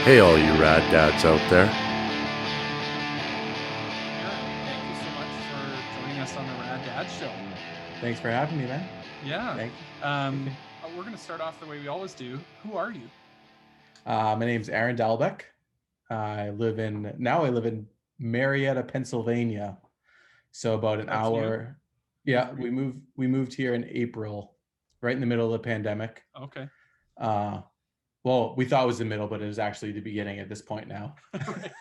Hey, all you rad dads out there. Aaron, thank you so much for joining us on the Rad Dad Show. Thanks for having me, man. Yeah. Thank you. We're going to start off the way we always do. Who are you? My name's Aaron Dalbec. I live in Marietta, Pennsylvania. So about an That's new. hour. Yeah, For we you? moved here in April, right in the middle of the pandemic. Okay. Well, we thought it was the middle, but it was actually the beginning at this point now. Right.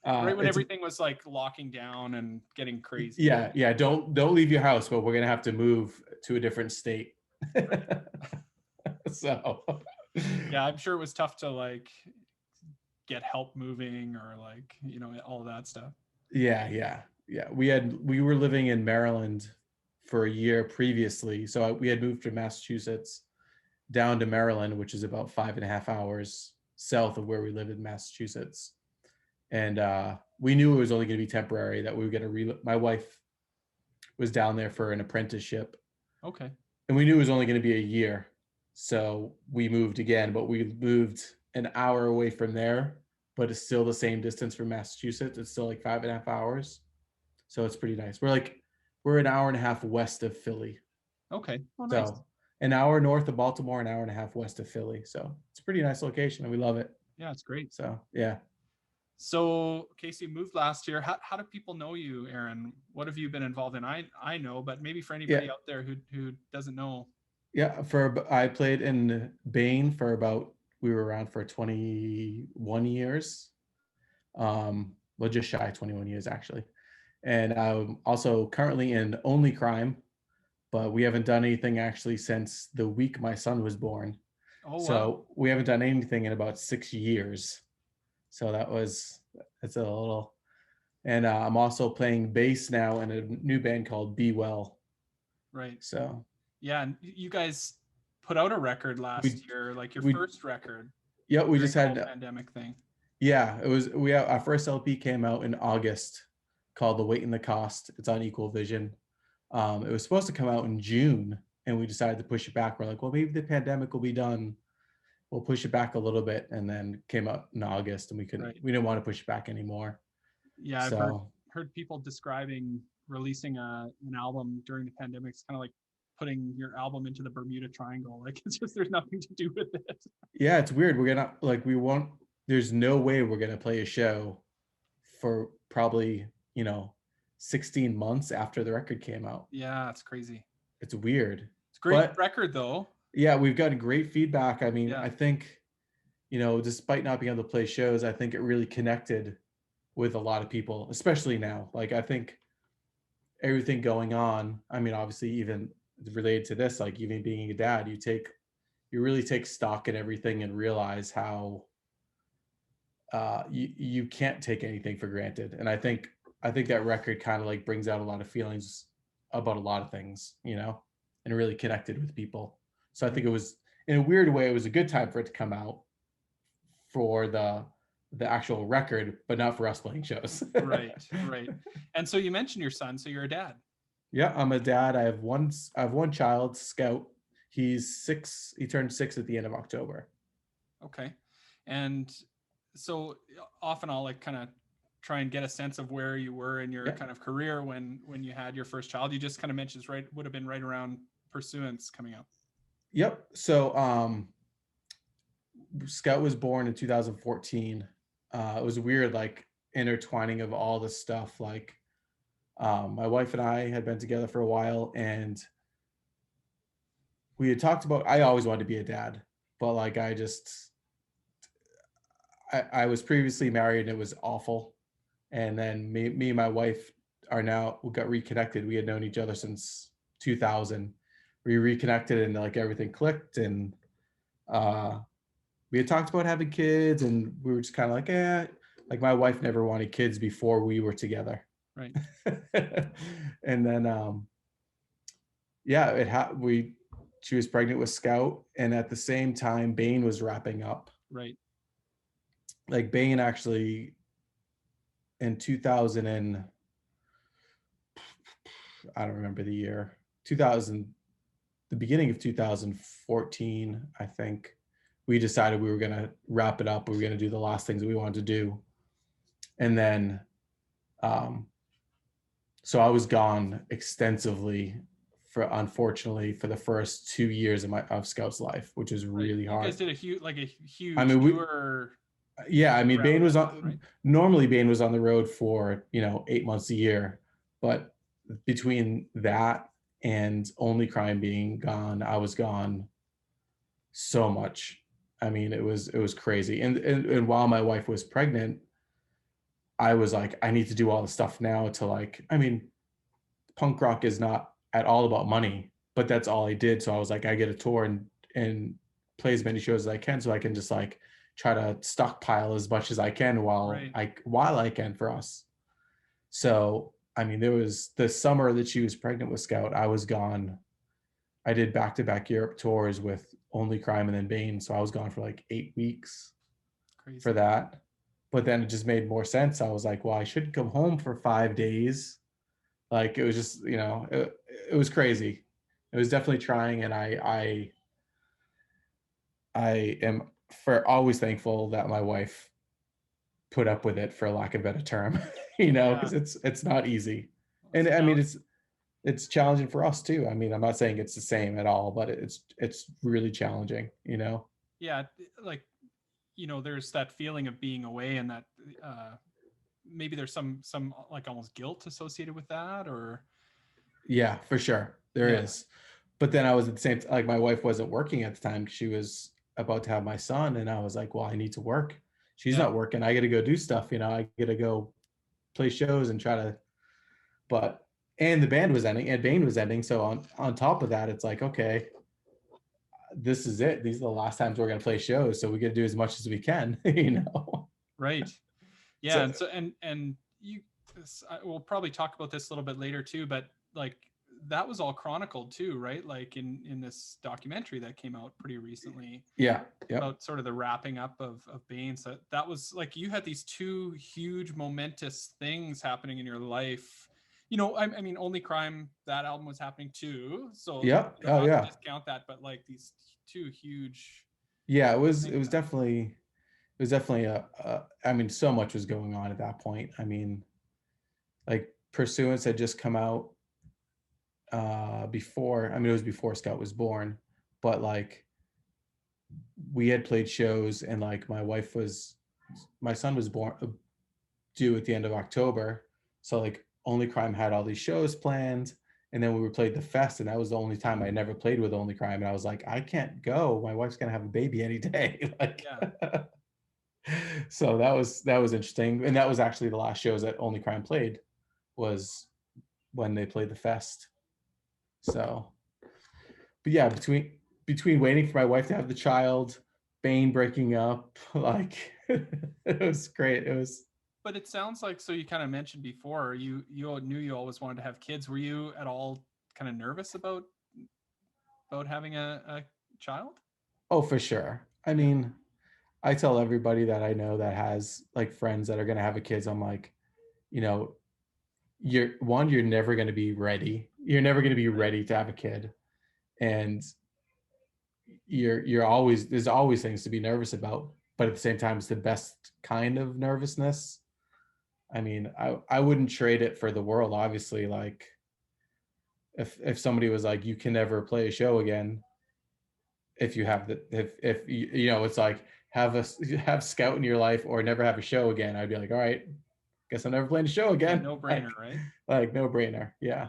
Right when It's everything was like locking down and getting crazy. yeah. Don't leave your house, but we're gonna have to move to a different state. Right. So Yeah, I'm sure it was tough to like get help moving or all of that stuff. yeah. We were living in Maryland for a year previously. So we had moved from Massachusetts down to Maryland, which is about 5.5 hours south of where we live in Massachusetts. And we knew it was only going to be temporary, that we were going to my wife was down there for an apprenticeship. Okay. And we knew it was only going to be a year. So we moved again, but we moved an hour away from there, but it's still the same distance from Massachusetts. It's still like 5.5 hours. So it's pretty nice. We're an hour and a half west of Philly. Okay. Oh, nice. So an hour north of Baltimore, an hour and a half west of Philly. So it's a pretty nice location and we love it. Yeah, it's great. So yeah. So, Casey, you moved last year. How do people know you, Aaron? What have you been involved in? I know, but maybe for Yeah. anybody out there who doesn't know. Yeah. I played in BANE for we were around for 21 years. Well, just shy of 21 years actually. And I'm also currently in Only Crime, but we haven't done anything actually since the week my son was born. Oh, wow. So we haven't done anything in about 6 years. So that's a little. And I'm also playing bass now in a new band called Be Well. Right. So yeah, and you guys put out a record last year, like your first record. Yeah, we just had pandemic thing. Yeah, our first LP came out in August, called The Weight and the Cost. It's on Equal Vision. It was supposed to come out in June, and we decided to push it back. We're like, well, maybe the pandemic will be done. We'll push it back a little bit, and then came out in August, and we didn't want to push it back anymore. Yeah, I've heard people describing releasing an album during the pandemic. It's kind of like putting your album into the Bermuda Triangle. Like it's just there's nothing to do with it. Yeah, it's weird. There's no way we're gonna play a show for probably 16 months after the record came out. Yeah, it's crazy. It's weird. It's a great record though. Yeah, we've gotten great feedback. I mean, I think, despite not being able to play shows, I think it really connected with a lot of people, especially now. Like, I think everything going on, I mean, obviously even related to this, like even being a dad, you really take stock in everything and realize how you can't take anything for granted. And I think that record kind of like brings out a lot of feelings about a lot of things, and really connected with people. So I think it was, in a weird way, it was a good time for it to come out, for the actual record, but not for us playing shows. Right. And so you mentioned your son, so you're a dad. Yeah, I'm a dad. I have one child, Scout. He's 6. He turned 6 at the end of October. Okay. And so often I'll like kind of try and get a sense of where you were in your kind of career when you had your first child. You just kind of mentioned would have been right around Pursuance coming out. Yep. So Scout was born in 2014. It was weird, like intertwining of all this stuff. Like my wife and I had been together for a while, and we had talked about, I always wanted to be a dad, but like I was previously married and it was awful. And then me and my wife we got reconnected. We had known each other since 2000. We reconnected and like everything clicked, and we had talked about having kids, and we were just kind of like, like my wife never wanted kids before we were together. Right. And then, she was pregnant with Scout, and at the same time, BANE was wrapping up. Right. Like BANE actually in 2000 and I don't remember the year, 2000, the beginning of 2014, I think, we decided we were going to wrap it up. We were going to do the last things we wanted to do. And then, so I was gone extensively unfortunately for the first 2 years of Scout's life, which is really hard. You guys did a huge I mean, tour. Yeah, I mean, Bane was on, right? Normally Bane was on the road for, 8 months a year, but between that and Only Crime being gone, I was gone so much. I mean, it was crazy. And while my wife was pregnant, I was like, I need to do all the stuff now to like, I mean, punk rock is not at all about money, but that's all I did. So I was like, I get a tour and play as many shows as I can, so I can just like try to stockpile as much as I can while I can for us. So I mean, there was the summer that she was pregnant with Scout, I was gone. I did back-to-back Europe tours with Only Crime and then Bane, so I was gone for like 8 weeks. Crazy. For that. But then it just made more sense. I was like, well, I should come home for 5 days. Like it was just, it was crazy. It was definitely trying, and I am always thankful that my wife put up with it, for lack of a better term, because it's not easy. And I mean, it's challenging for us too. I mean, I'm not saying it's the same at all, but it's really challenging, Yeah. Like, there's that feeling of being away, and that maybe there's some like almost guilt associated with that, or. Yeah, for sure. There is. But then I was at the same, like my wife wasn't working at the time. She was about to have my son, and I was like, well, I need to work. She's not working. I got to go do stuff. I got to go play shows and try to, and the band was ending, and Bane was ending. So on top of that, it's like, okay, this is it. These are the last times we're going to play shows. So we got to do as much as we can, Right. Yeah. And we'll probably talk about this a little bit later too, but like that was all chronicled too, right? Like in this documentary that came out pretty recently. Yeah. About sort of the wrapping up of Bane. So that was like, you had these two huge momentous things happening in your life. I mean, Only Crime, that album was happening too. So not to discount that, but like these two huge. Yeah, it was definitely I mean, so much was going on at that point. I mean, like Pursuance had just come out before, I mean, it was before Scout was born, but like we had played shows, and like my son was born due at the end of October. So like Only Crime had all these shows planned, and then we played the fest, and that was the only time I never played with Only Crime. And I was like, I can't go. My wife's gonna have a baby any day. Like, so that was interesting. And that was actually the last shows that Only Crime played, was when they played the fest. So, but yeah, between waiting for my wife to have the child, Bane breaking up, like it was great. It was. But it sounds like, so you kind of mentioned before, you knew you always wanted to have kids. Were you at all kind of nervous about having a child? Oh, for sure. I mean, I tell everybody that I know that has like friends that are going to have a kids, I'm like, you're never going to be ready. You're never going to be ready to have a kid. And there's always things to be nervous about, but at the same time, it's the best kind of nervousness. I mean, I wouldn't trade it for the world, obviously. Like if somebody was like, you can never play a show again, if you have if it's like have Scout in your life or never have a show again, I'd be like, all right, guess I'm never playing a show again. No brainer, right? Like no brainer. Yeah.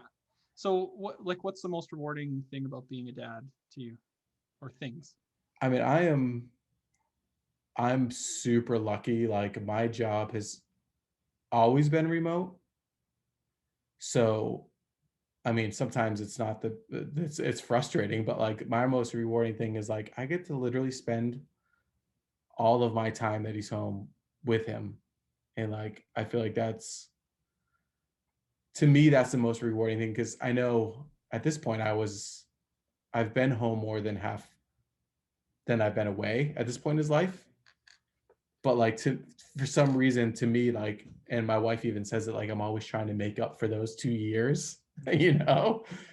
So what's the most rewarding thing about being a dad to you, or things? I mean, I'm super lucky. Like my job has always been remote. So, I mean, sometimes it's not it's frustrating, but like my most rewarding thing is like I get to literally spend all of my time that he's home with him. And like I feel like to me that's the most rewarding thing, because I know at this point I've been home more than half than I've been away at this point in his life. But like for some reason, to me, like, and my wife even says it, like I'm always trying to make up for those 2 years,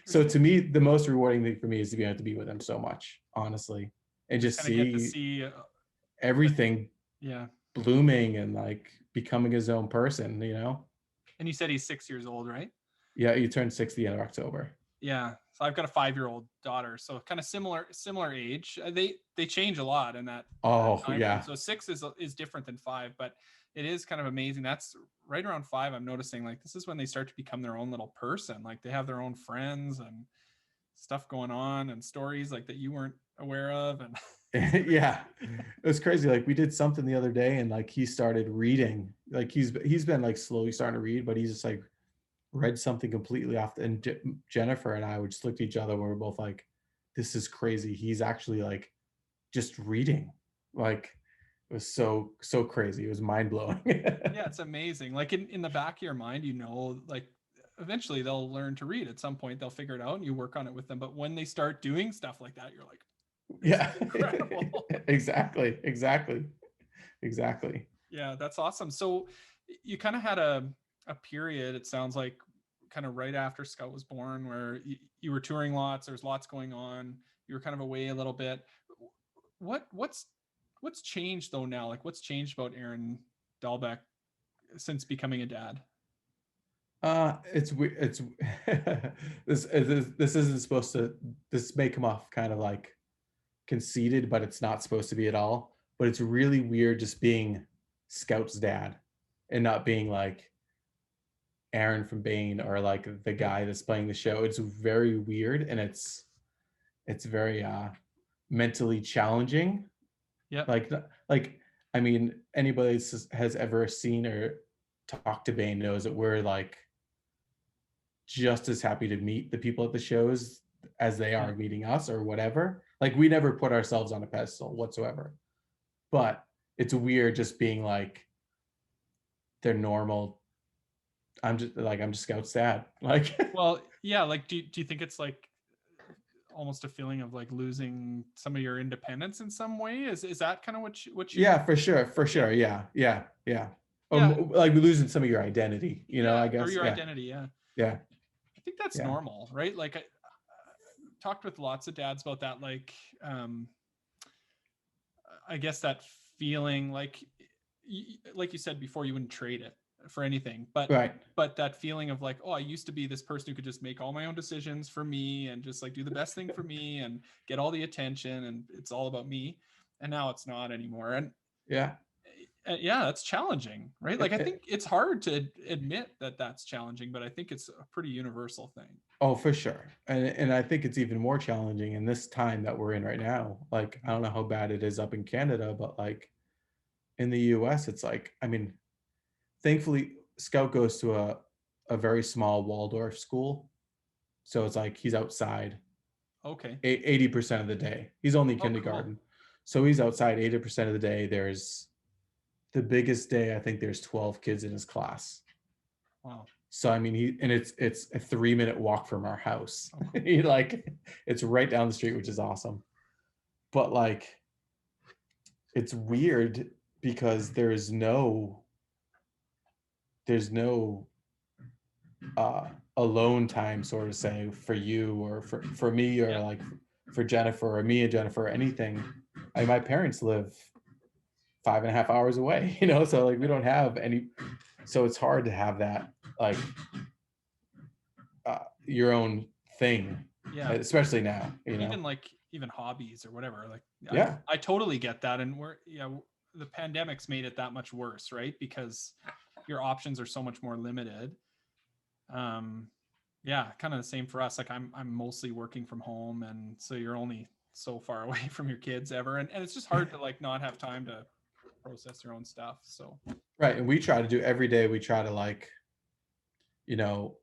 So to me, the most rewarding thing for me is to be able to be with him so much, honestly. and just kind of get to see see, everything yeah. blooming and like becoming his own person, you know? And you said he's 6 years old, right? Yeah, he turned 60 in October. Yeah. So I've got a 5-year-old daughter, so kind of similar age. They change a lot in that Oh, time frame. yeah. So 6 is different than 5, but it is kind of amazing. That's right around 5. I'm noticing like this is when they start to become their own little person. Like they have their own friends and stuff going on and stories like that you weren't aware of. And Yeah, it was crazy. Like we did something the other day and like he started reading. Like he's been like slowly starting to read, but he's just like read something completely off. And Jennifer and I would just look at each other when we were both like, this is crazy. He's actually like just reading. Like it was so crazy. It was mind blowing. yeah, it's amazing. Like in the back of your mind, like eventually they'll learn to read. At some point they'll figure it out and you work on it with them. But when they start doing stuff like that, you're like, this Yeah, is incredible. exactly. Yeah, that's awesome. So you kind of had a period, it sounds like, kind of right after Scout was born, where you were touring lots. There's lots going on. You were kind of away a little bit. What's changed though now? Like what's changed about Aaron Dalbec since becoming a dad? It's this isn't supposed to. This may come off kind of like conceited, but it's not supposed to be at all. But it's really weird just being Scout's dad and not being like Aaron from BANE or like the guy that's playing the show. It's very weird and it's very mentally challenging. Yeah. Like I mean, anybody has ever seen or talked to BANE knows that we're like just as happy to meet the people at the shows as they are meeting us or whatever. Like we never put ourselves on a pedestal whatsoever. But it's weird just being like they're normal. I'm just Scout's dad. Like Well, yeah. Like, do you think it's like almost a feeling of like losing some of your independence in some way? Is that kind of what you? yeah, for sure. Yeah. Yeah. Like losing some of your identity, you know, I Yeah. Or guess. your Yeah. identity. Yeah. Yeah. I think that's Yeah. normal, right? Like I talked with lots of dads about that. Like, I guess that feeling like you said before, you wouldn't trade it for anything, Right. but that feeling of like, oh, I used to be this person who could just make all my own decisions for me and just like do the best thing for me and get all the attention and it's all about me. And now it's not anymore. And Yeah. yeah, that's challenging, right? Like I think it's hard to admit that that's challenging, but I think it's a pretty universal thing. Oh, for sure. And I think it's even more challenging in this time that we're in right now. Like, I don't know how bad it is up in Canada, but like in the US, it's like, I mean, thankfully Scout goes to a very small Waldorf school. So it's like he's outside Okay. 80% of the day. He's only Oh, cool. kindergarten. So he's outside 80% of the day. There's the biggest day, I think there's 12 kids in his class. Wow. So I mean it's a 3-minute walk from our house. Oh, cool. He like it's right down the street, which is awesome. But like it's weird because there's no alone time, sort of say, for you or for me or like for Jennifer or me and Jennifer or anything. My parents live 5.5 hours away, you know, so like we don't have any, so it's hard to have that like your own thing, especially now, you know. Even hobbies or whatever, like Yeah. I totally get that. And the pandemic's made it that much worse, right? Because your options are so much more limited. Yeah, kind of the same for us. Like I'm mostly working from home, and so you're only so far away from your kids ever, and it's just hard to like not have time to process your own stuff. So right. And we try to do every day, we try to like, you know,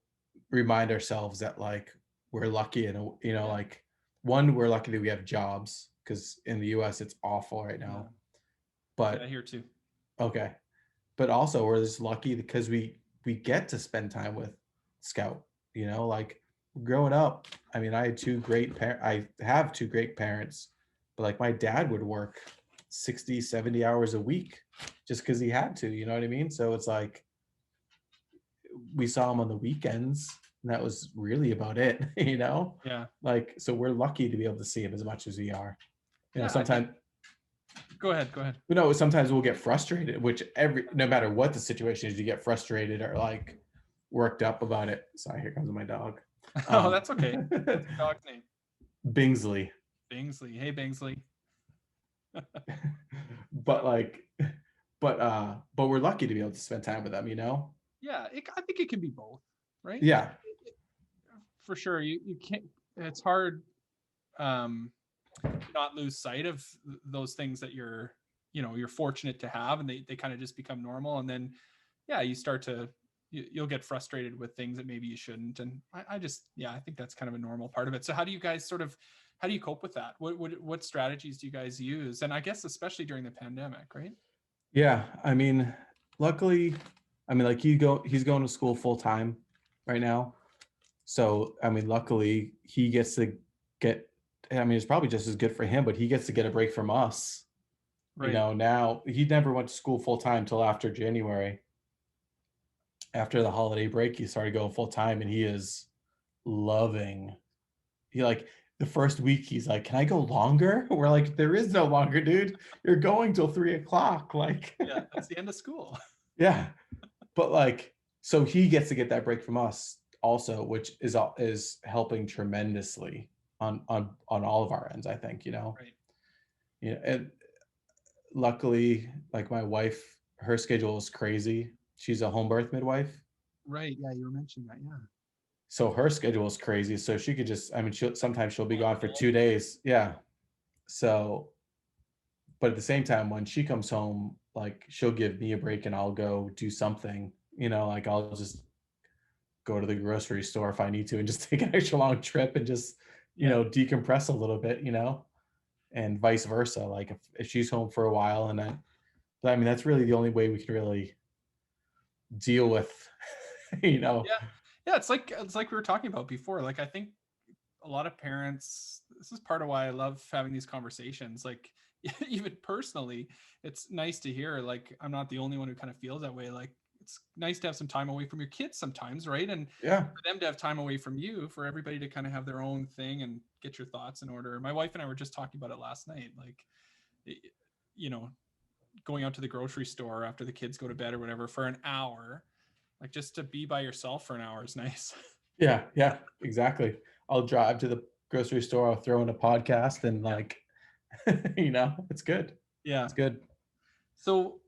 remind ourselves that like we're lucky and, you know, like one, we're lucky that we have jobs, because in the US it's awful right now. But here too. Okay. But also we're just lucky because we get to spend time with Scout, you know, like growing up. I mean, I have two great parents, but like my dad would work 60, 70 hours a week just because he had to, you know what I mean? So it's like we saw him on the weekends and that was really about it, you know? Yeah. Like, so we're lucky to be able to see him as much as we are. Yeah, sometimes, go ahead. sometimes we'll get frustrated, which no matter what the situation is, you get frustrated or like worked up about it. Sorry, here comes my dog. Oh, that's okay. What's your dog's name? Bingsley. Bingsley. Hey, Bingsley. But we're lucky to be able to spend time with them, Yeah, I think it can be both, right? Yeah. For sure. You can't, it's hard not lose sight of those things that you're fortunate to have, and they kind of just become normal. And then, yeah, you start to, you'll get frustrated with things that maybe you shouldn't. And I think that's kind of a normal part of it. So how do you guys how do you cope with that? What strategies do you guys use? And I guess especially during the pandemic, right? Yeah. I mean, luckily, like he's going to school full time right now. So, I mean, luckily he gets to get, it's probably just as good for him, but he gets to get a break from us. Right. Now he never went to school full time till after January. After the holiday break, he started going full time, and he is loving. The first week he's like, "Can I go longer?" We're like, "There is no longer, dude. You're going till 3:00." Like, yeah, that's the end of school. Yeah, but so he gets to get that break from us also, which is helping tremendously on all of our ends, I think. Right. And luckily, like my wife, her schedule is crazy. She's a home birth midwife. Right. Yeah, you were mentioning that. Yeah. So her schedule is crazy. So she could just, she'll be gone for 2 days. Yeah. So, but at the same time, when she comes home, like she'll give me a break and I'll go do something, like I'll just go to the grocery store if I need to and just take an extra long trip and just, decompress a little bit, and vice versa. Like if she's home for a while but that's really the only way we can really deal with, Yeah. Yeah. It's like we were talking about before. Like, I think a lot of parents, this is part of why I love having these conversations. Like, even personally, it's nice to hear, like, I'm not the only one who kind of feels that way. Like, it's nice to have some time away from your kids sometimes, right? And yeah, for them to have time away from you, for everybody to kind of have their own thing and get your thoughts in order. My wife and I were just talking about it last night. Like, going out to the grocery store after the kids go to bed or whatever for an hour, like just to be by yourself for an hour is nice. Yeah, exactly. I'll drive to the grocery store, I'll throw in a podcast and it's good. Yeah. It's good. So,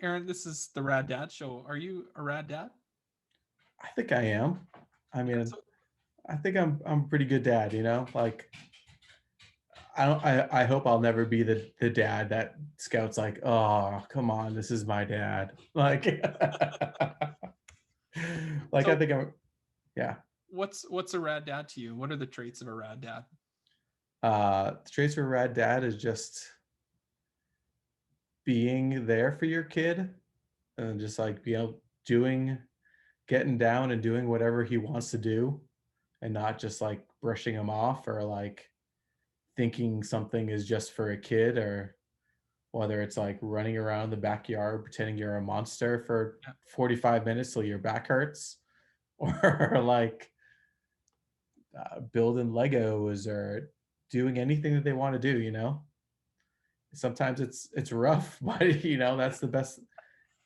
Aaron, this is the Rad Dad Show. Are you a rad dad? I think I am. I think I'm a pretty good dad, like I hope I'll never be the dad that Scout's like, "Oh, come on, this is my dad." Like I think yeah. What's a rad dad to you? What are the traits of a rad dad? The traits of a rad dad is just being there for your kid and just like getting down and doing whatever he wants to do and not just like brushing him off or like thinking something is just for a kid, or whether it's like running around the backyard pretending you're a monster for 45 minutes till your back hurts, or like building Legos or doing anything that they want to do. Sometimes it's rough, but that's the best.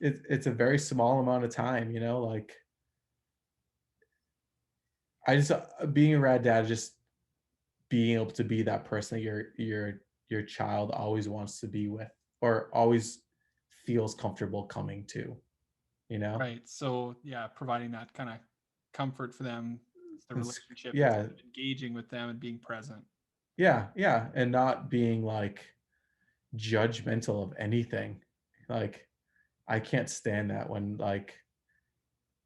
It's a very small amount of time. Like I just being a rad dad, just being able to be that person that your child always wants to be with or always feels comfortable coming to, Right. So yeah, providing that kind of comfort for them, the relationship, yeah, engaging with them and being present. yeah, and not being like judgmental of anything. Like I can't stand that when like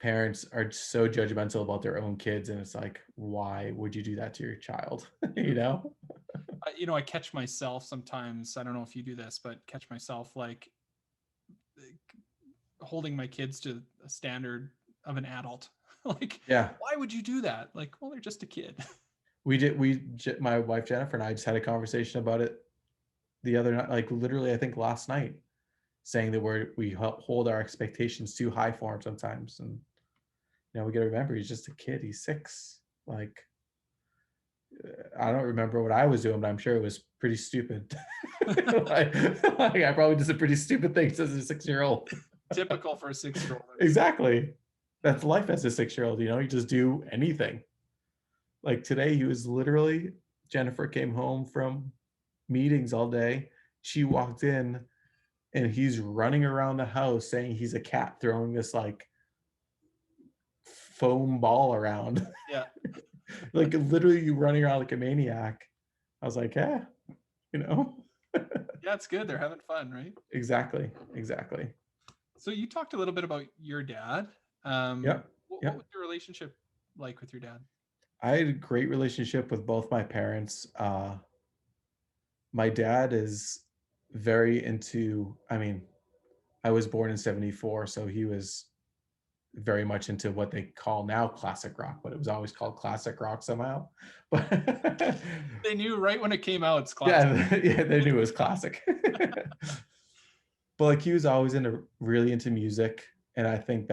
parents are so judgmental about their own kids, and it's like, why would you do that to your child? I catch myself sometimes, I don't know if you do this, but catch myself like holding my kids to a standard of an adult. Like, yeah, why would you do that? Like, well, they're just a kid. My wife Jennifer and I just had a conversation about it the other night, like literally I think last night, saying that we hold our expectations too high for him sometimes. And we got to remember, he's just a kid, he's 6. Like I don't remember what I was doing, but I'm sure it was pretty stupid. like I probably did some pretty stupid things as a 6-year-old. Typical for a 6-year-old. Exactly. That's life as a 6-year-old, you know, you just do anything. Like today, he was literally, Jennifer came home from meetings all day. She walked in and he's running around the house saying he's a cat throwing this like foam ball around. Yeah. Like literally running around like a maniac. I was like, yeah, you know. Yeah, it's good. They're having fun, right? Exactly. So you talked a little bit about your dad. Yep. What Yep. was your relationship like with your dad? I had a great relationship with both my parents. My dad is very into, I mean, I was born in 74, so he was very much into what they call now classic rock, but it was always called classic rock somehow. But They knew right when it came out, it's classic. yeah, they knew it was classic. But like he was always really into music, and I think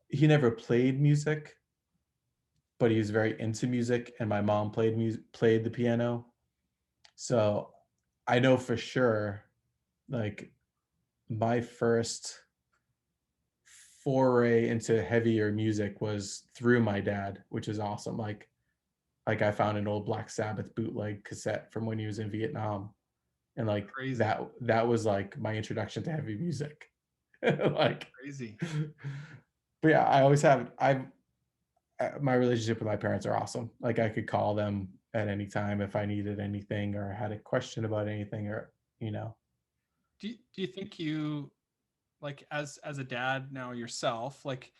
he never played music, but he was very into music, and my mom played the piano. So I know for sure, like my first foray into heavier music was through my dad, which is awesome. Like I found an old Black Sabbath bootleg cassette from when he was in Vietnam, and like Crazy. that was like my introduction to heavy music. Like Crazy. but yeah, I always have my relationship with my parents are awesome. Like I could call them at any time if I needed anything or had a question about anything, or you know. Do you think you, like, as a dad now yourself, like,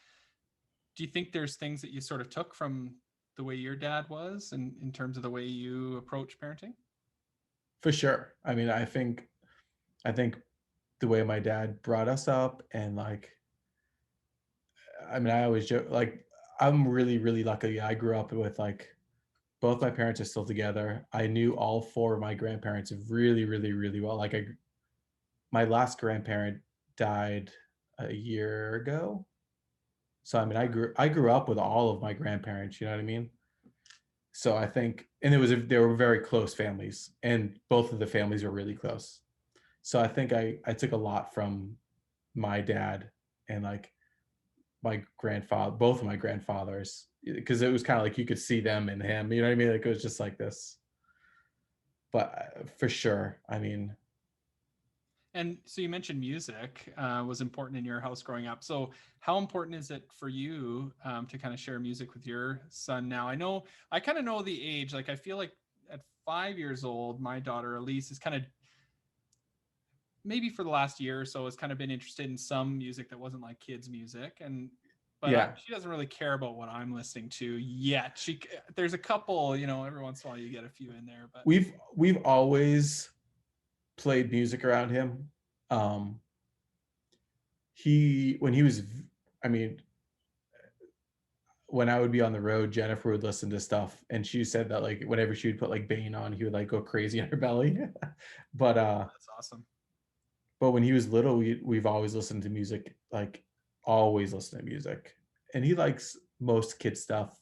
do you think there's things that you sort of took from the way your dad was and in terms of the way you approach parenting? For sure. I mean, I think the way my dad brought us up, and like I mean, I always joke like I'm really really lucky. I grew up with like both my parents are still together. I knew all four of my grandparents really really well. Like my last grandparent died a year ago. So I mean, I grew up with all of my grandparents, you know what I mean? So I think, and they were very close families, and both of the families were really close. So I think I took a lot from my dad and like my grandfather, both of my grandfathers, because it was kind of like you could see them in him, you know what I mean? Like it was just like this. But for sure, I mean, And so you mentioned music was important in your house growing up. So how important is it for you to kind of share music with your son now? I kind of know the age. Like I feel like at 5 years old, my daughter Elise is kind of, maybe for the last year or so, has kind of been interested in some music that wasn't like kids music, but yeah, she doesn't really care about what I'm listening to yet. There's a couple, every once in a while you get a few in there, but we've always played music around him. Um, when he was, I mean, when I would be on the road, Jennifer would listen to stuff, and she said that like whenever she would put like BANE on, he would like go crazy in her belly. but that's awesome. but when he was little, we've always listened to music, like always listen to music, and he likes most kid stuff,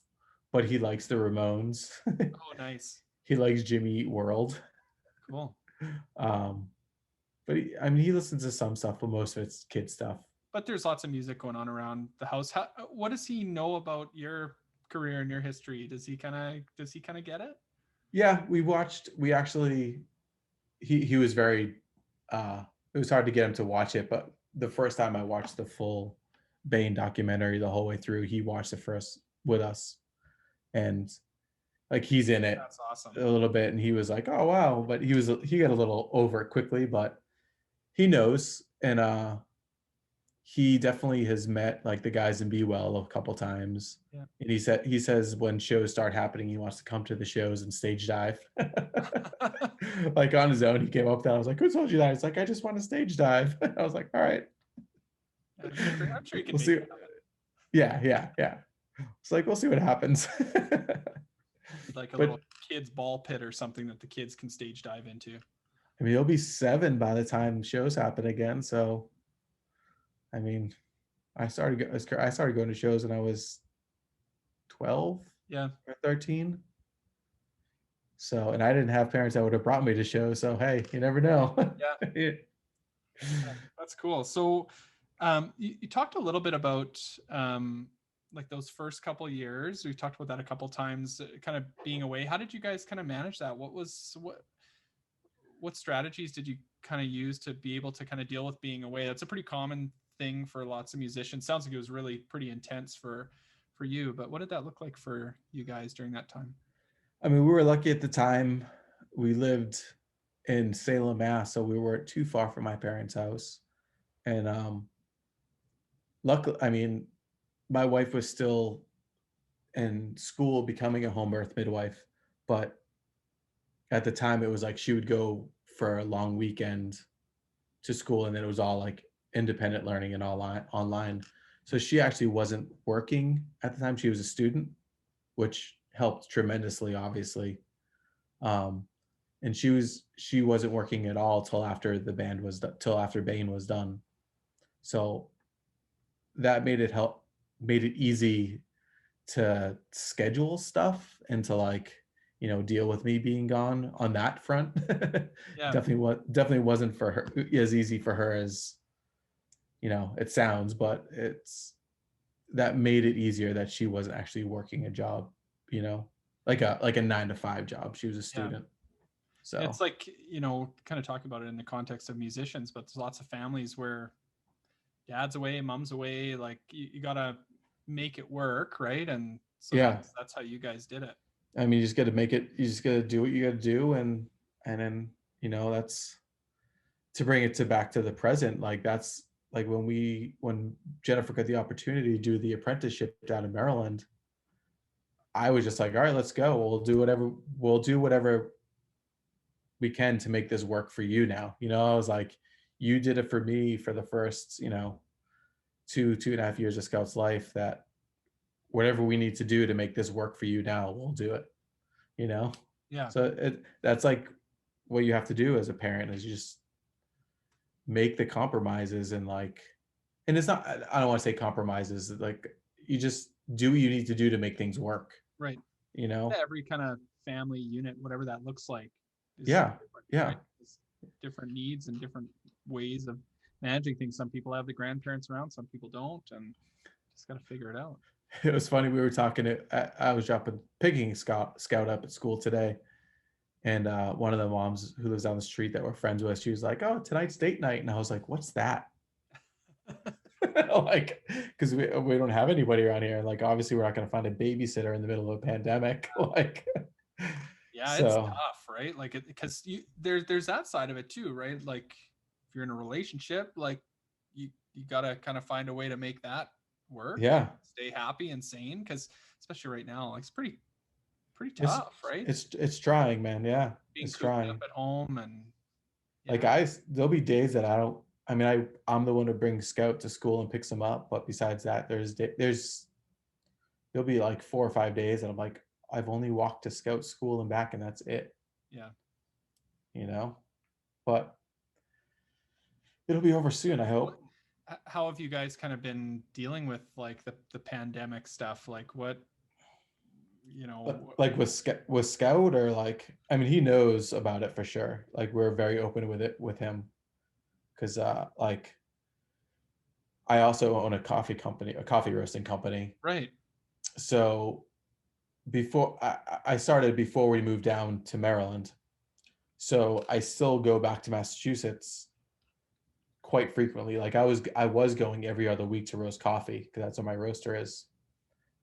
but he likes the Ramones. Oh, nice. He likes Jimmy Eat World. Cool. Um, but I mean, he listens to some stuff, but most of it's kid stuff. But there's lots of music going on around the house. What does he know about your career and your history? Does he kind of get it? Yeah, we actually, he was very, it was hard to get him to watch it, but the first time I watched the full Bane documentary the whole way through, he watched it first with us. And like he's in it That's awesome. a little bit, and he was like, oh wow, but he got a little over it quickly, but he knows. And he definitely has met like the guys in Be Well a couple times. Yeah. And he says when shows start happening, he wants to come to the shows and stage dive. Like on his own, he came up there. I was like, "Who told you that?" He's like, "I just want to stage dive." I was like, "All right." I'm sure you can We'll make see. it happen. Yeah. It's like we'll see what happens. Like a But little kids ball pit or something that the kids can stage dive into. I mean, he'll be 7 by the time shows happen again. So, I mean, I started going to shows when I was 12 Yeah. or 13. So, and I didn't have parents that would have brought me to shows. So, hey, you never know. Yeah. That's cool. So, you talked a little bit about like those first couple years. We've talked about that a couple times, kind of being away. How did you guys kind of manage that? What strategies did you kind of use to be able to kind of deal with being away? That's a pretty common thing for lots of musicians. Sounds like it was really pretty intense for you, but what did that look like for you guys during that time? I mean, we were lucky at the time. We lived in Salem, Mass, so we weren't too far from my parents' house. And luckily, I mean, my wife was still in school becoming a home birth midwife, but at the time it was like she would go for a long weekend to school, and then it was all like independent learning and online. So she actually wasn't working at the time. She was a student, which helped tremendously, obviously. And she wasn't working at all till after till after BANE was done. So that made it easy to schedule stuff and to like, deal with me being gone on that front. Yeah. Definitely wasn't for her as easy for her as it sounds, but that made it easier that she wasn't actually working a job, like a 9 to 5 job. She was a Yeah. student. So It's like, kind of talk about it in the context of musicians, but there's lots of families where dad's away, mom's away, like you gotta make it work, right? And so yeah, that's how you guys did it. I mean, you just got to make it. You just got to do what you got to do, and then that's to bring it to back to the present. Like that's like when Jennifer got the opportunity to do the apprenticeship down in Maryland, I was just like, all right, let's go. We'll do whatever we can to make this work for you now. I was like, you did it for me for the first, 2.5 years of Scout's life, that whatever we need to do to make this work for you now, we'll do it, Yeah. So that's like what you have to do as a parent, is you just make the compromises, and it's not, I don't want to say compromises, like you just do what you need to do to make things work, Right. you know? Every kind of family unit, whatever that looks like, is Yeah. different, Yeah. right? There's different needs and different ways of managing things. Some people have the grandparents around, some people don't, and just got to figure it out. It was funny. We were talking I was picking Scout up at school today. And one of the moms who lives down the street that we're friends with, she was like, "Oh, tonight's date night." And I was like, "What's that?" Like, because we don't have anybody around here. Like, obviously, we're not going to find a babysitter in the middle of a pandemic. Like, Yeah, it's so tough, right? Like, because there's that side of it too, right? Like, if you're in a relationship, like you gotta kind of find a way to make that work, yeah, stay happy and sane, because especially right now, like it's pretty it's tough, right? it's trying, man. Yeah, Being it's cooped up trying. at home and Like, yeah, there'll be days that I don't. I mean, I'm the one who brings Scout to school and picks him up. But besides that, there'll be like 4 or 5 days, and I'm like, I've only walked to Scout school and back, and that's it. yeah. You know, but it'll be over soon, I What, hope. how have you guys kind of been dealing with like the pandemic stuff? Like what, Like with Scout, or like, I mean, he knows about it for sure. Like, we're very open with it with him, because like I also own a coffee roasting company. right? So before I started before we moved down to Maryland, so I still go back to Massachusetts quite frequently. Like, I was going every other week to roast coffee, because that's where my roaster is.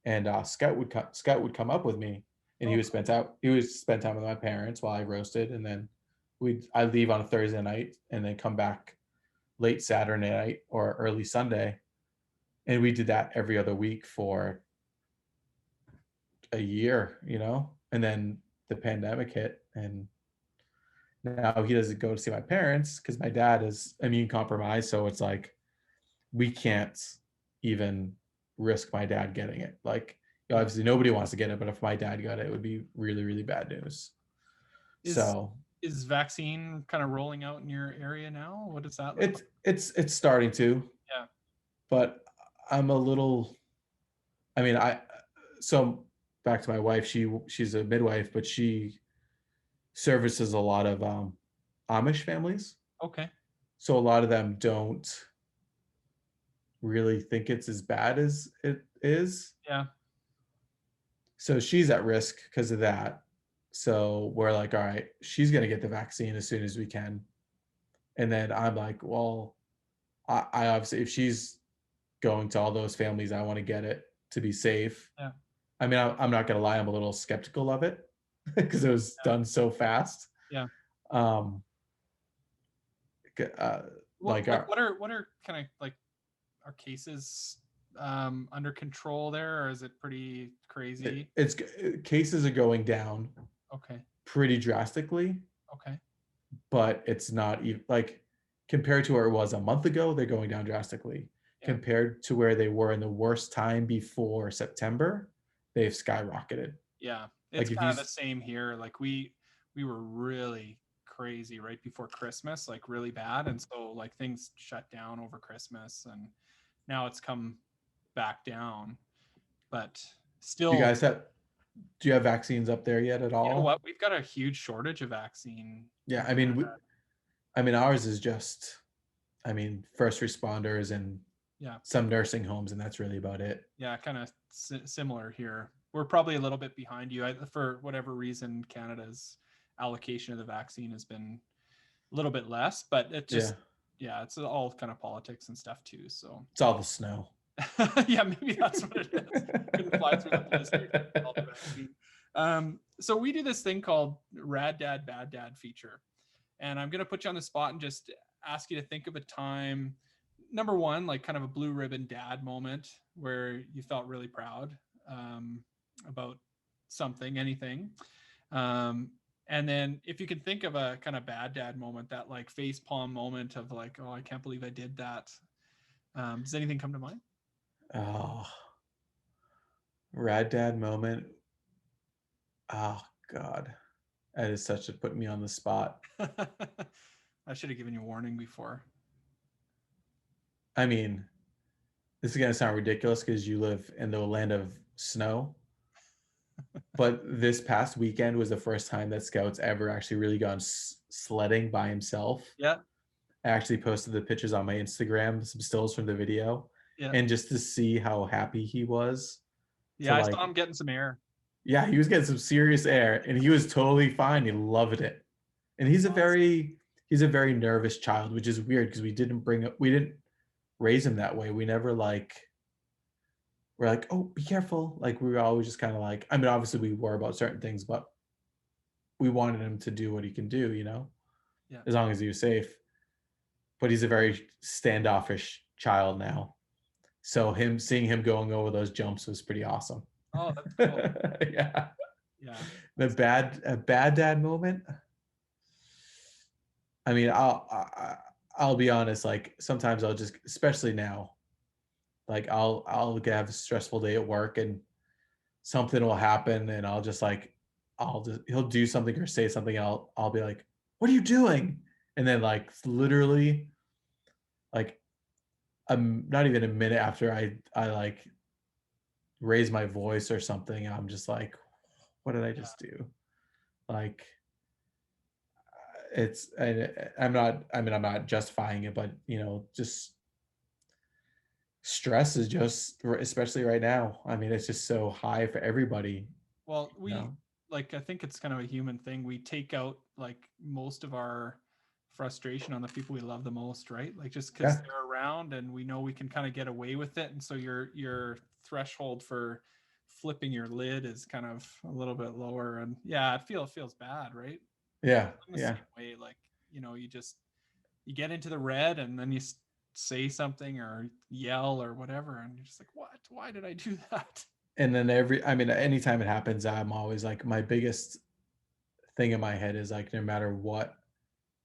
And Scout would come up with me, and Oh, he would spend time with my parents while I roasted, and then I'd leave on a Thursday night and then come back late Saturday night or early Sunday, and we did that every other week for a year, and then the pandemic hit, and now he doesn't go to see my parents because my dad is immune compromised. So it's like, we can't even risk my dad getting it. Like, yeah. obviously nobody wants to get it, but if my dad got it, it would be really, really bad news. Is So is vaccine kind of rolling out in your area now? What does that look like? it's starting to, Yeah. but I'm a little, I mean, so back to my wife, she's a midwife, but she services a lot of Amish families. Okay. So a lot of them don't really think it's as bad as it is. Yeah. So she's at risk because of that. So we're like, all right, she's going to get the vaccine as soon as we can. And then I'm like, well, I obviously, if she's going to all those families, I want to get it to be safe. Yeah. I mean, I'm not going to lie, I'm a little skeptical of it because it was done so fast. Yeah. Um, What are kind of like, are cases under control there, or is it pretty crazy? it's cases are going down Okay. pretty drastically, Okay. but it's not even like compared to where it was a month ago, they're going down drastically. Yeah. Compared to where they were in the worst time before September, they've skyrocketed. Yeah. It's Like if kind of you the same here. Like we were really crazy right before Christmas, like really bad. And so like things shut down over Christmas, and now it's come back down. But still, do you guys have do you have vaccines up there yet at all? you know what? We've got a huge shortage of vaccine. Yeah, I mean, ours is just, I mean, first responders and Yeah. some nursing homes, and that's really about it. Yeah, kind of similar here. We're probably a little bit behind you. For whatever reason, Canada's allocation of the vaccine has been a little bit less, but it just, yeah, it's all kind of politics and stuff too. So it's all the snow. yeah, maybe that's what it is. Couldn't fly through the blizzard. All the vaccine. So we do this thing called Rad Dad, Bad Dad feature. And I'm going to put you on the spot and just ask you to think of a time, number one, like kind of a blue ribbon dad moment where you felt really proud about something, anything. And then if you can think of a kind of bad dad moment, that like face palm moment of like, oh, I can't believe I did that. Does anything come to mind? Oh, rad dad moment. Oh God, that is such a put me on the spot. I should have given you a warning before. I mean, this is gonna sound ridiculous because you live in the land of snow. But this past weekend was the first time that Scout's ever actually really gone sledding by himself. Yeah. I actually posted the pictures on my Instagram, some stills from the video. Yeah. And just to see how happy he was. Yeah, I saw him getting some air. Yeah, he was getting some serious air, and he was totally fine. He loved it. And he's a very nervous child, which is weird because we didn't raise him that way. We never we're like, oh, be careful. Like we were always just kind of like, I mean, obviously we were about certain things, but we wanted him to do what he can do, Yeah. As long as he was safe. But he's a very standoffish child now. So seeing him going over those jumps was pretty awesome. Oh, that's cool. Yeah. Yeah. A bad dad moment. I mean, I'll be honest, like sometimes I'll just, especially now, like I'll have a stressful day at work and something will happen and I'll just like he'll do something or say something and I'll be like, what are you doing? And then like literally like I'm not even a minute after I like raise my voice or something, I'm just like, what did I just do? Like I'm not justifying it, but just stress is just, especially right now, I mean, it's just so high for everybody. Well, I think it's kind of a human thing. We take out like most of our frustration on the people we love the most, right? Like just because they're around and we know we can kind of get away with it. And so your threshold for flipping your lid is kind of a little bit lower. And yeah, it feels bad, right? Yeah. In the same way, like, you get into the red and then you say something or yell or whatever. And you're just like, what? Why did I do that? And then anytime it happens, I'm always like, my biggest thing in my head is like, no matter what,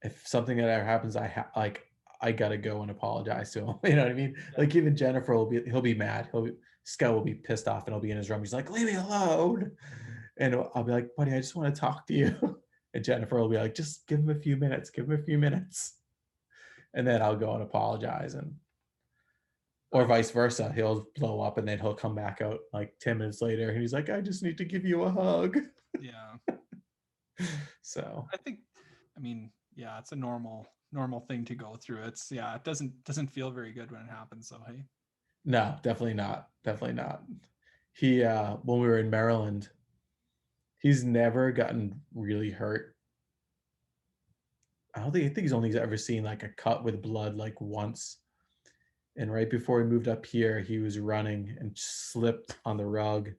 if something that ever happens, I gotta go and apologize to him. You know what I mean? Yeah. Like even Jennifer he'll be mad. Scott will be pissed off and he'll be in his room. He's like, leave me alone. And I'll be like, buddy, I just want to talk to you. And Jennifer will be like, just give him a few minutes. And then I'll go and apologize, or vice versa. He'll blow up and then he'll come back out like 10 minutes later and he's like, I just need to give you a hug. Yeah. So I think, I mean, yeah, it's a normal thing to go through. It's, yeah, it doesn't feel very good when it happens. So, hey. no, definitely not. Definitely not. He when we were in Maryland, he's never gotten really hurt. I think he's only ever seen like a cut with blood like once. And right before he moved up here, he was running and slipped on the rug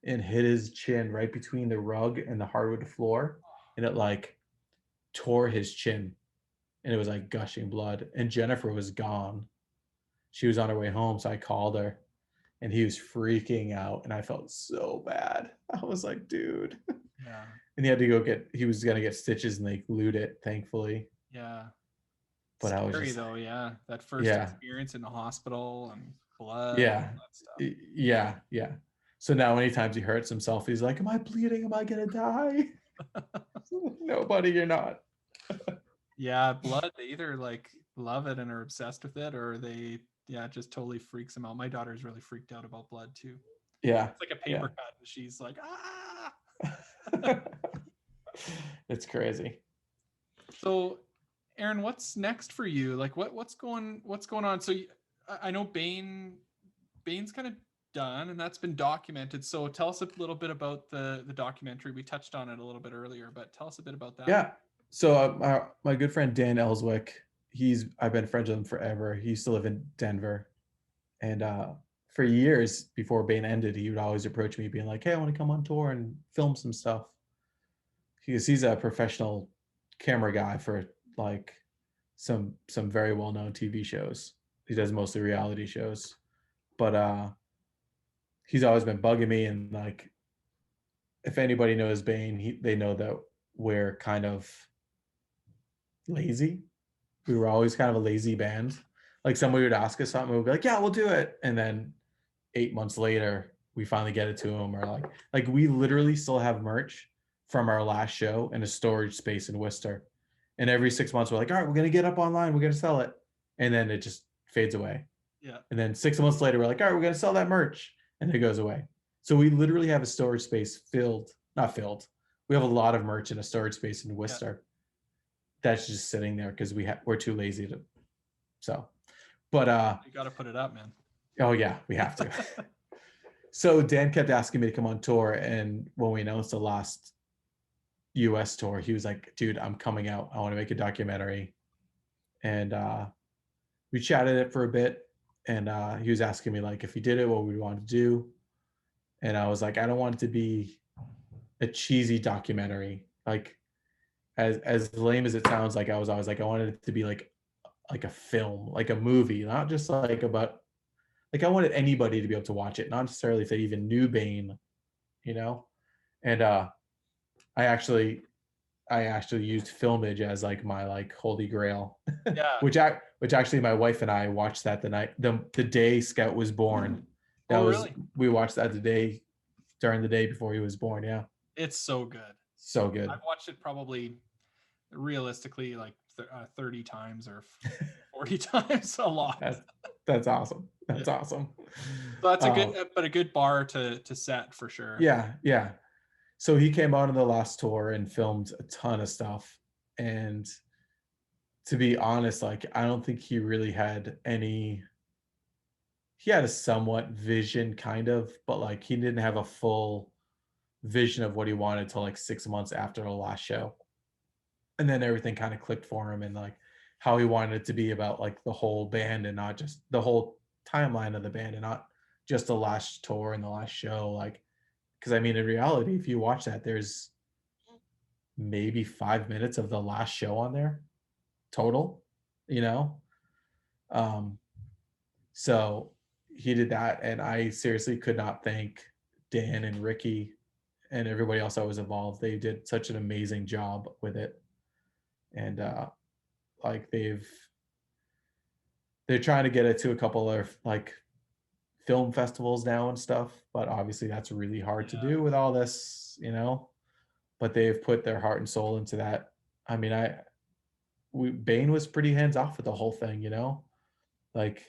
and hit his chin right between the rug and the hardwood floor. And it like tore his chin and it was like gushing blood. And Jennifer was gone. She was on her way home. So I called her and he was freaking out. And I felt so bad. I was like, dude. Yeah. And he was going to get stitches and they glued it, thankfully. Yeah. But I was Scary just, though. Yeah. That first yeah, experience in the hospital and blood and all yeah, that stuff. yeah, yeah. So now anytime he hurts himself, he's like, am I bleeding? Am I going to die? Nobody, you're not. Yeah. Blood, they either like love it and are obsessed with it, or yeah, it just totally freaks them out. My daughter's really freaked out about blood too. Yeah. It's like a paper cut and she's like, ah. Yeah. It's crazy. So, Aaron, what's next for you? Like what's going on? So I know Bane's kind of done and that's been documented. So tell us a little bit about the documentary. We touched on it a little bit earlier, but tell us a bit about that. Yeah. So my good friend Dan Ellswick, I've been friends with him forever. He used to live in Denver. And for years before Bane ended, he would always approach me being like, hey, I want to come on tour and film some stuff. He's a professional camera guy for like some very well-known TV shows. He does mostly reality shows. But he's always been bugging me, and like if anybody knows Bane, they know that we're kind of lazy. We were always kind of a lazy band. Like somebody would ask us something, we'd be like, yeah, we'll do it. And then 8 months later, we finally get it to him. Or like we literally still have merch from our last show in a storage space in Worcester. And every 6 months, we're like, all right, we're going to get up online. We're going to sell it. And then it just fades away. Yeah. And then 6 months later, we're like, all right, we're going to sell that merch. And it goes away. So we literally have a storage space not filled. We have a lot of merch in a storage space in Worcester. That's just sitting there because we're too lazy to. So, but you got to put it up, man. Oh yeah, we have to. So Dan kept asking me to come on tour, and when we announced the last US tour, he was like, dude, I'm coming out. I want to make a documentary. And we chatted it for a bit, and he was asking me like if he did it, what we wanted to do. And I was like, I don't want it to be a cheesy documentary. Like as lame as it sounds, like I was always like, I wanted it to be like a film, like a movie, not just like about like I wanted anybody to be able to watch it, not necessarily if they even knew Bane, you know. And I actually used Filmage as like my like holy grail. Yeah. which actually my wife and I watched that the day Scout was born. That was really? We watched that during the day before he was born. Yeah. It's so good. So good. I've watched it probably realistically like 30 times or 40 times, a lot. That's awesome. That's awesome. So that's a good bar to set for sure. Yeah, yeah. So he came on the last tour and filmed a ton of stuff. And to be honest, like I don't think he really had he had a somewhat vision kind of, but like he didn't have a full vision of what he wanted till like 6 months after the last show. And then everything kind of clicked for him and like how he wanted it to be about like the whole band and not just the whole timeline of the band and not just the last tour and the last show. Like, because I mean, in reality, if you watch that, there's maybe 5 minutes of the last show on there total, you know? So he did that. And I seriously could not thank Dan and Ricky and everybody else that was involved. They did such an amazing job with it. And like they're trying to get it to a couple of like film festivals now and stuff, but obviously that's really hard to do with all this, you know. But they've put their heart and soul into that. I mean, Bane was pretty hands off with the whole thing, you know. Like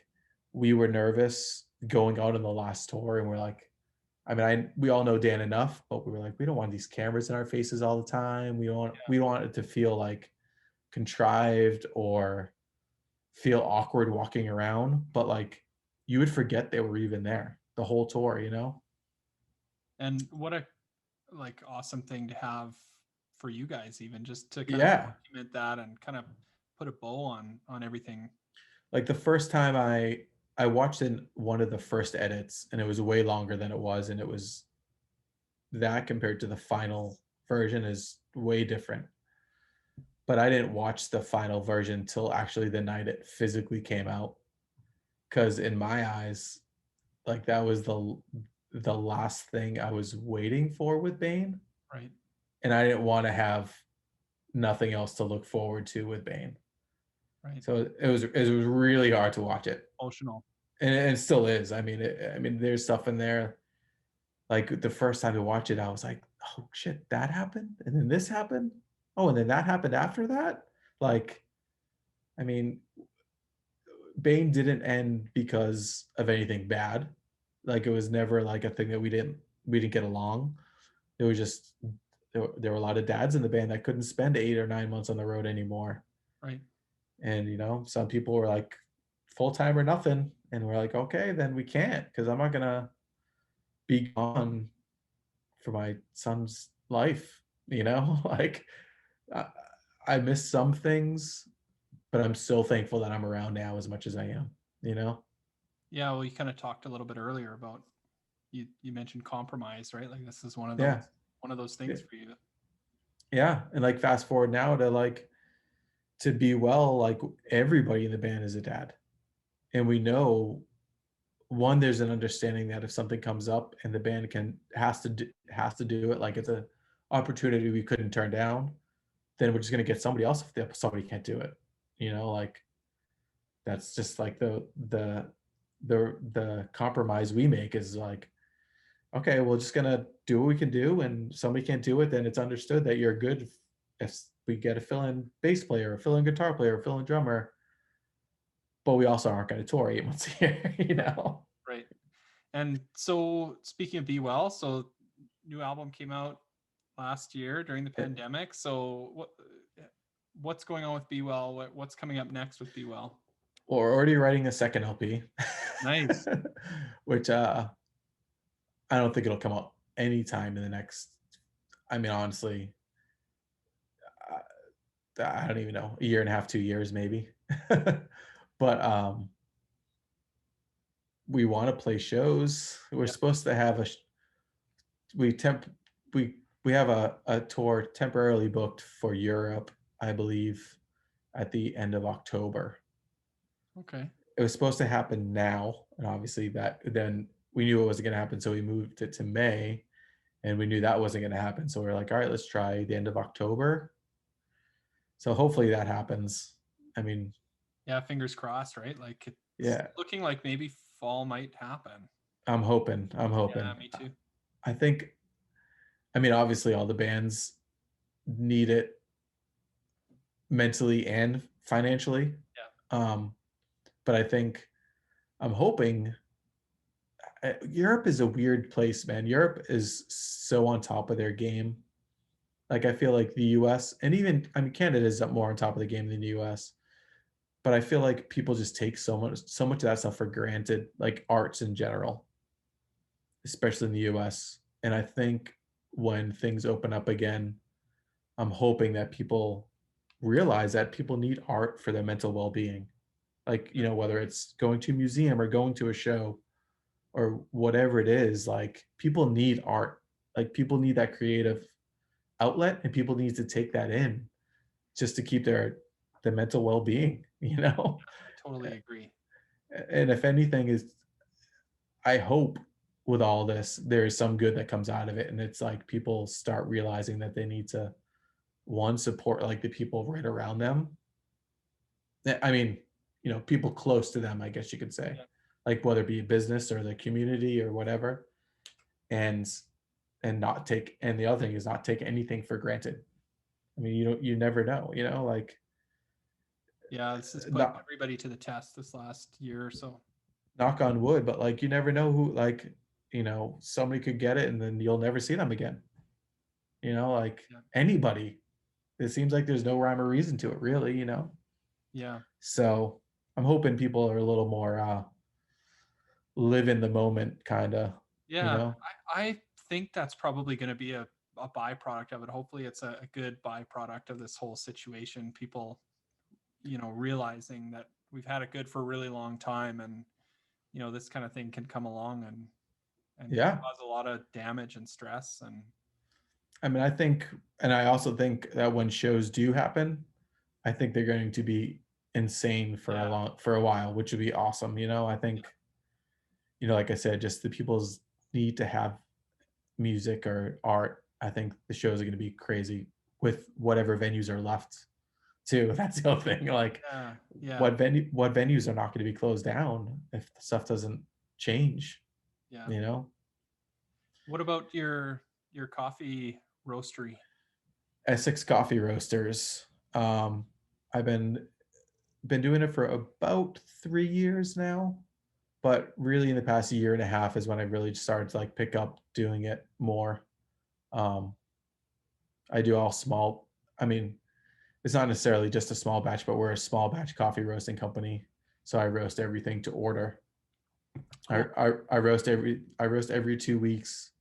we were nervous going out on the last tour, and we're like, I mean, we all know Dan enough, but we were like, we don't want these cameras in our faces all the time. We don't want it to feel like contrived or feel awkward walking around. But like, you would forget they were even there the whole tour, you know? And what a like awesome thing to have for you guys, even just to kind of Yeah. document that and kind of put a bow on everything. Like the first time I watched in one of the first edits, and it was way longer than it was, and it was that compared to the final version is way different. But I didn't watch the final version till actually the night it physically came out, because in my eyes, like that was the last thing I was waiting for with Bane, Right. and I didn't want to have nothing else to look forward to with Bane. Right. So it was really hard to watch it, Emotional. and it still is. I mean, there's stuff in there. Like the first time to watch it, I was like, "Oh shit, that happened, and then this happened. Oh, and then that happened after that." Like, I mean, Bane didn't end because of anything bad. Like it was never like a thing that we didn't get along. It was just there were a lot of dads in the band that couldn't spend 8 or 9 months on the road anymore. Right. And some people were like full time or nothing, and we're like, okay, then we can't because I'm not gonna be gone for my son's life. Like I, I miss some things, but I'm so thankful that I'm around now as much as I am. You know. Yeah. Well, you kind of talked a little bit earlier about you mentioned compromise, right? Like this is Yeah. one of those things for you. Yeah, and like fast forward now to be well, like everybody in the band is a dad, and we know one there's an understanding that if something comes up and the band has to do it, like it's a opportunity we couldn't turn down, then we're just gonna get somebody else if somebody can't do it. Like that's just like the compromise we make is like, okay, we're just gonna do what we can do, and if somebody can't do it, then it's understood that you're good if we get a fill-in bass player, a fill-in guitar player, a fill-in drummer, but we also aren't going to tour 8 months a year. Right. And so speaking of Be Well, so new album came out last year during the pandemic. So what's going on with Be Well? What's coming up next with Be Well? Well, we're already writing a second LP. Nice. Which I don't think it'll come out anytime in the next, I mean, honestly, I don't even know, a year and a half, 2 years maybe. But we want to play shows. We're supposed to have we have a tour temporarily booked for Europe, I believe, at the end of October. Okay. It was supposed to happen now, and obviously that then we knew it wasn't going to happen, so we moved it to May, and we knew that wasn't going to happen, so we are like, all right, let's try the end of October. So hopefully that happens. I mean, yeah, fingers crossed, right? Like it's looking like maybe fall might happen. I'm hoping. Yeah, me too. I think, I mean, obviously all the bands need it mentally and financially. Yeah. But I think I'm hoping Europe is a weird place, man. Europe is so on top of their game. Like I feel like the US and even, I mean, Canada is more on top of the game than the US. But I feel like people just take so much of that stuff for granted, like arts in general, especially in the US. And I think when things open up again, I'm hoping that people realize that people need art for their mental well-being. Like, whether it's going to a museum or going to a show or whatever it is, like people need art. Like people need that creative outlet, and people need to take that in just to keep their mental well-being. I totally agree. And if anything is, I hope with all this there is some good that comes out of it, and it's like people start realizing that they need to support like the people right around them. I mean, people close to them, I guess you could say. Yeah. Like whether it be a business or the community or whatever, and not take, and the other thing is not take anything for granted. I mean, you never know, like yeah, this has put everybody to the test this last year or so. Knock on wood, but like you never know who, like you know, somebody could get it and then you'll never see them again. You know, like Yeah. anybody. It seems like there's no rhyme or reason to it, really, you know? Yeah. So I'm hoping people are a little more live in the moment, kind of, you Yeah. know? I think that's probably going to be a byproduct of it. Hopefully it's a good byproduct of this whole situation. People, you know, realizing that we've had it good for a really long time, and, you know, this kind of thing can come along and Yeah. cause a lot of damage and stress. And I mean, I think, and I also think that when shows do happen, I think they're going to be insane for yeah, for a while, which would be awesome. You know, I think, you know, like I said, just the people's need to have music or art. I think the shows are going to be crazy with whatever venues are left too. That's the other thing. Like, yeah, yeah, what venues are not going to be closed down if the stuff doesn't change, yeah. you know? What about your coffee roastery? ESSEX Coffee Roasters. I've been doing it for about 3 years now, but really in the past year and a half is when I really started to like pick up doing it more. Um, I do all small. I mean, it's not necessarily just a small batch, but we're a small batch coffee roasting company, so I roast everything to order. Cool. I roast every 2 weeks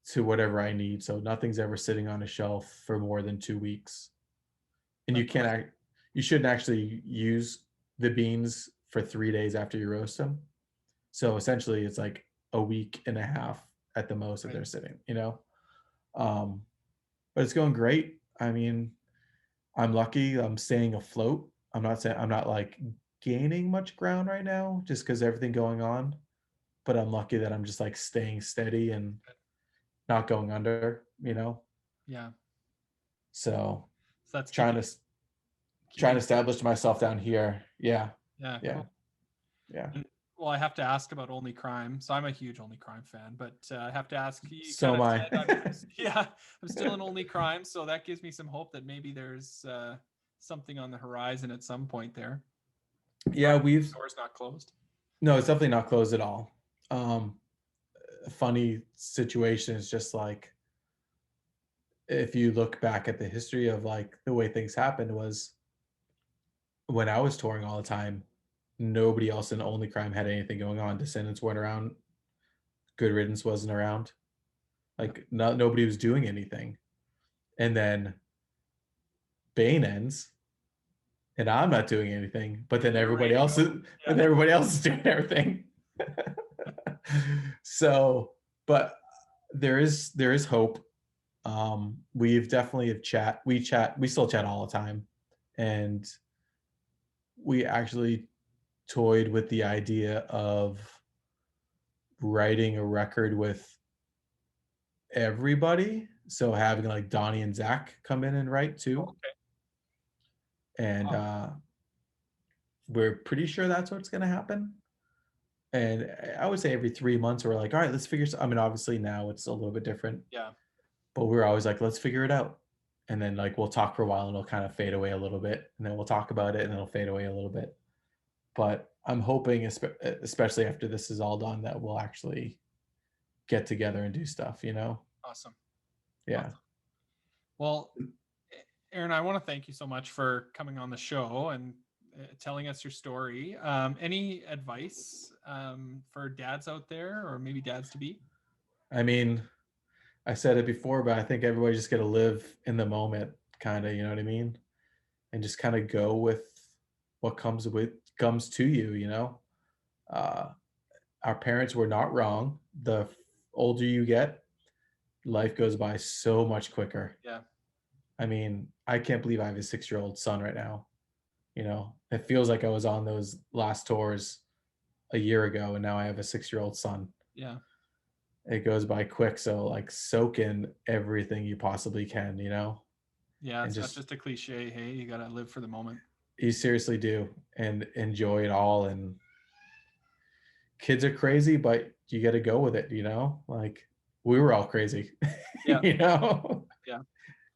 to whatever I need, so nothing's ever sitting on a shelf for more than 2 weeks. And you That's can't awesome. act, you shouldn't actually use the beans for 3 days after you roast them. So essentially, it's like a week and a half at the most that Right. they're sitting, you know. Um, but it's going great. I mean, I'm lucky. I'm staying afloat. I'm not like gaining much ground right now, just because everything going on. But I'm lucky that I'm just like staying steady and not going under, you know. Yeah. So So that's trying keeping to trying keeping to you busy. establish myself down here. Yeah, Yeah, yeah, cool. yeah. And, well, I have to ask about Only Crime. So I'm a huge Only Crime fan, but I have to ask. You So kind am of I. said yeah, I'm still an Only Crime, so that gives me some hope that maybe there's something on the horizon at some point there. Yeah, The we've store's not closed. no, it's definitely not closed at all. Um, a funny situation is just like if you look back at the history of like the way things happened was when I was touring all the time, nobody else in Only Crime had anything going on. Descendants weren't around. Good Riddance wasn't around. Yeah. Like nobody was doing anything. And then Bane ends, and I'm not doing anything. But then You're everybody ready to else go. is, and everybody else is doing everything. So, but there is hope. We've definitely have we still chat all the time, and we actually toyed with the idea of writing a record with everybody. So having like Donnie and Zach come in and write Oh, too. okay. And Wow. we're pretty sure that's what's going to happen. And I would say every 3 months we're like, all right, let's figure. I mean, obviously now it's a little bit different, Yeah. but we're always like, let's figure it out. And then like we'll talk for a while and it'll kind of fade away a little bit, and then we'll talk about it and it'll fade away a little bit. But I'm hoping, especially after this is all done, that we'll actually get together and do stuff. You know? Awesome. Yeah. Awesome. Well, Aaron, I want to thank you so much for coming on the show and telling us your story. Any advice for dads out there, or maybe dads to be? I mean, I said it before, but I think everybody just got to live in the moment, kind of. You know what I mean? And just kind of go with what comes to you. You know, uh, our parents were not wrong. The older you get, life goes by so much quicker. Yeah. I mean, I can't believe I have a 6-year-old son right now. You know, it feels like I was on those last tours a year ago, and now I have a 6-year-old son. Yeah. It goes by quick. So like soak in everything you possibly can, you know, Yeah. and It's not just just a cliche. Hey, you got to live for the moment. you seriously do and enjoy it all. And kids are crazy, but you got to go with it, you know, like we were all crazy, Yeah. you know, Yeah.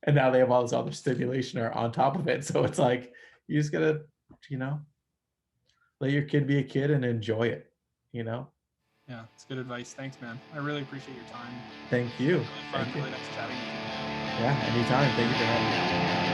and now they have all this other stimulation or on top of it. So it's like, you just gotta, you know, let your kid be a kid and enjoy it, you know? Yeah, it's good advice. Thanks, man. I really appreciate your time. Thank you. Really fun, Thank you. really nice chatting with you. Yeah, anytime. Thank you for having me.